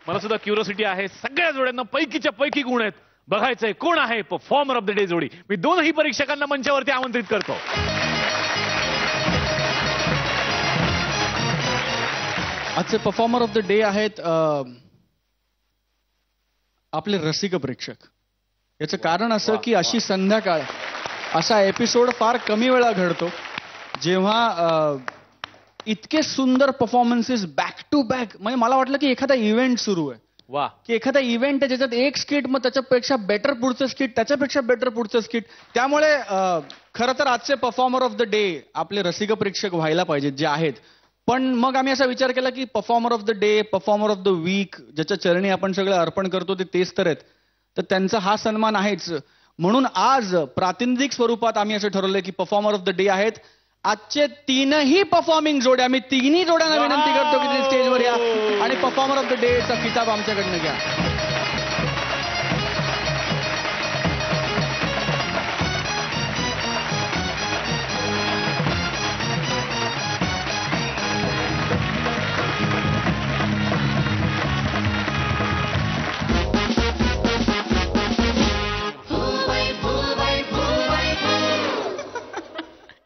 मला सुद्धा क्युरिओसिटी आहे. सगळ्या जोड्यांना पैकीच्या पैकी गुण आहेत. बघायचंय कोण आहे परफॉर्मर ऑफ द डे जोडी. मी दोनही परीक्षकांना मंचावरती आमंत्रित करतो. आजचे परफॉर्मर ऑफ द डे आहेत आपले रसिक प्रेक्षक. याचं कारण असं की अशी संध्याकाळ, असा एपिसोड फार कमी वेळा घडतो जेव्हा इतके सुंदर परफॉर्मन्सेस बॅक टू बॅक. म्हणजे मला वाटलं की एखादा इव्हेंट सुरू आहे, वा, की एखादा इव्हेंट आहे ज्याच्यात एक स्किट, मग त्याच्यापेक्षा बेटर पुढचं स्किट, त्याच्यापेक्षा बेटर पुढचं स्किट. त्यामुळे खरं तर आजचे परफॉर्मर ऑफ द डे आपले रसिक प्रेक्षक व्हायला पाहिजेत जे आहेत. पण मग आम्ही असा विचार केला की performer of the day, performer of the week, ज्याच्या चरणी आपण सगळं अर्पण करतो ते तेच तर आहेत, तर त्यांचा हा सन्मान आहेच. म्हणून आज प्रातिनिधिक स्वरूपात आम्ही असं ठरवलं की परफॉर्मर ऑफ द डे आहेत आजचे तीनही परफॉर्मिंग जोड्या. आम्ही तिन्ही जोड्यांना विनंती करतो की स्टेजवर या आणि परफॉर्मर ऑफ द डे चा किताब आमच्याकडनं घ्या.